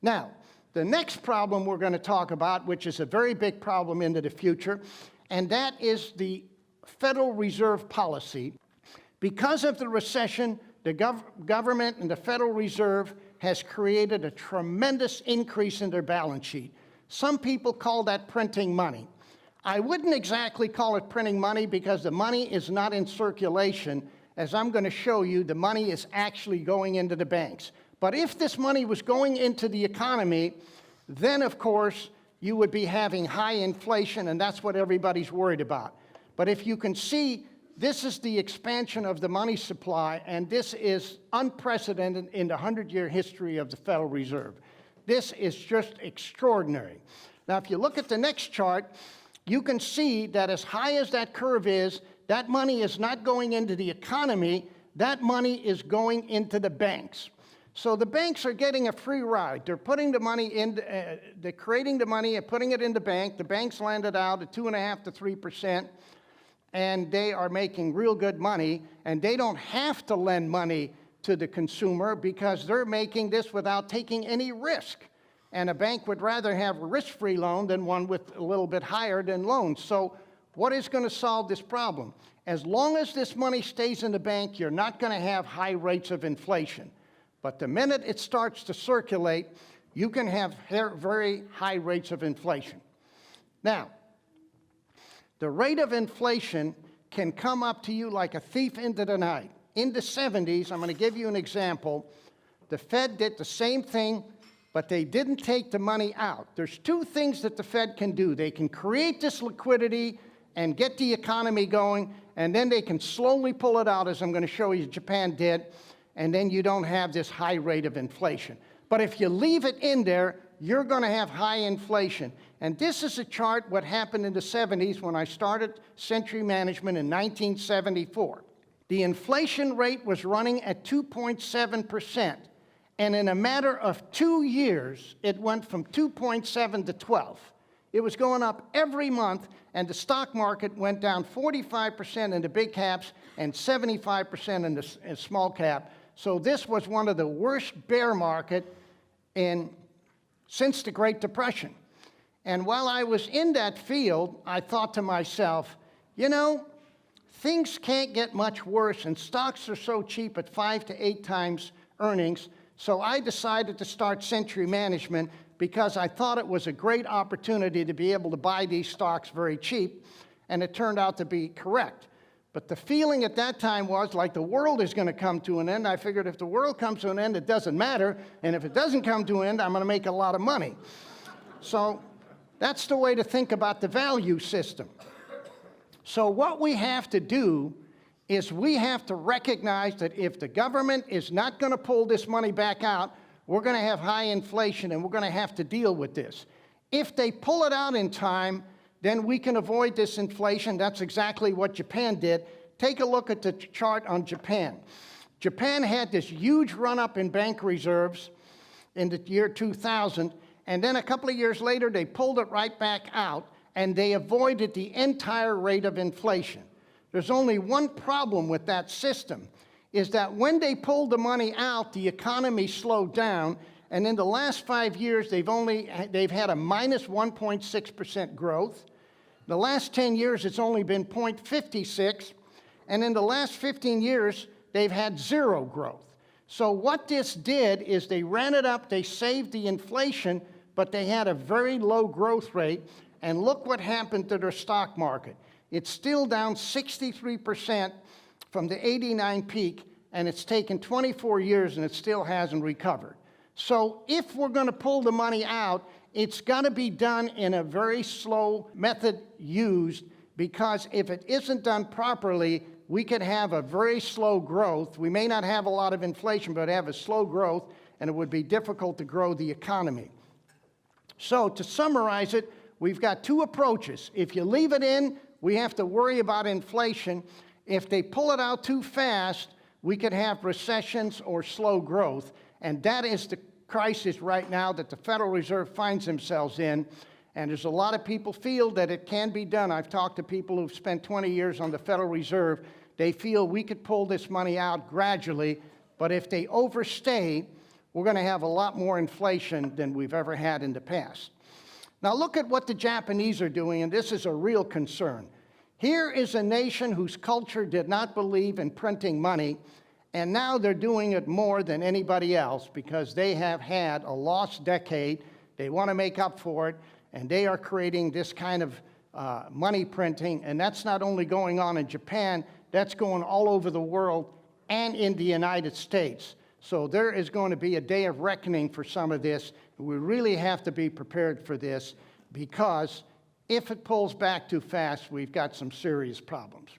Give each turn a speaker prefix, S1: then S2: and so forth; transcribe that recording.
S1: Now, the next problem we're going to talk about, which is a very big problem into the future, and that is the Federal Reserve policy. Because of the recession, the government and the Federal Reserve has created a tremendous increase in their balance sheet. Some people call that printing money. I wouldn't exactly call it printing money because the money is not in circulation. As I'm going to show you, the money is actually going into the banks. But if this money was going into the economy, then of course you would be having high inflation, and that's what everybody's worried about. But if you can see, this is the expansion of the money supply, and this is unprecedented in the 100-year history of the Federal Reserve. This is just extraordinary. Now, if you look at the next chart, you can see that as high as that curve is, that money is not going into the economy, that money is going into the banks. So the banks are getting a free ride. They're putting the money in, they're creating the money and putting it in the bank. The banks landed out at 2.5% to 3%, and they are making real good money, and they don't have to lend money to the consumer because they're making this without taking any risk. And a bank would rather have a risk-free loan than one with a little bit higher than loans. So what is going to solve this problem? As long as this money stays in the bank, you're not going to have high rates of inflation. But the minute it starts to circulate, you can have very high rates of inflation. Now, the rate of inflation can come up to you like a thief into the night. In the 70s, I'm going to give you an example. The Fed did the same thing, but they didn't take the money out. There's two things that the Fed can do. They can create this liquidity and get the economy going, and then they can slowly pull it out, as I'm going to show you Japan did, and then you don't have this high rate of inflation. But if you leave it in there, you're going to have high inflation. And this is a chart what happened in the 70s when I started Century Management in 1974. The inflation rate was running at 2.7%. And in a matter of 2 years, it went from 2.7 to 12. It was going up every month, and the stock market went down 45% in the big caps and 75% in the small cap. So this was one of the worst bear market since the Great Depression. And while I was in that field, I thought to myself, you know, things can't get much worse, and stocks are so cheap at 5 to 8 times earnings. So I decided to start Century Management because I thought it was a great opportunity to be able to buy these stocks very cheap, and it turned out to be correct. But the feeling at that time was like the world is going to come to an end. I figured if the world comes to an end, it doesn't matter, and if it doesn't come to an end, I'm going to make a lot of money. So that's the way to think about the value system. So what we have to do is we have to recognize that if the government is not going to pull this money back out, we're going to have high inflation, and we're going to have to deal with this. If they pull it out in time, then we can avoid this inflation. That's exactly what Japan did. Take a look at the chart on Japan. Japan had this huge run-up in bank reserves in the year 2000, and then a couple of years later, they pulled it right back out, and they avoided the entire rate of inflation. There's only one problem with that system, is that when they pulled the money out, the economy slowed down, and in the last 5 years, they've had a minus 1.6% growth. The last 10 years, it's only been 0.56, and in the last 15 years, they've had zero growth. So what this did is they ran it up, they saved the inflation, but they had a very low growth rate, and look what happened to their stock market. It's still down 63% from the '89 peak, and it's taken 24 years, and it still hasn't recovered. So if we're going to pull the money out, it's got to be done in a very slow method used, because if it isn't done properly, we could have a very slow growth. We may not have a lot of inflation, but have a slow growth, and it would be difficult to grow the economy. So to summarize it, we've got two approaches. If you leave it in, we have to worry about inflation. If they pull it out too fast, we could have recessions or slow growth. And that is the crisis right now that the Federal Reserve finds themselves in. And there's a lot of people feel that it can be done. I've talked to people who've spent 20 years on the Federal Reserve. They feel we could pull this money out gradually, but if they overstay, we're going to have a lot more inflation than we've ever had in the past. Now look at what the Japanese are doing, and this is a real concern. Here is a nation whose culture did not believe in printing money, and now they're doing it more than anybody else because they have had a lost decade. They want to make up for it, and they are creating this kind of money printing, and that's not only going on in Japan, that's going all over the world and in the United States. So there is going to be a day of reckoning for some of this. We really have to be prepared for this because if it pulls back too fast, we've got some serious problems.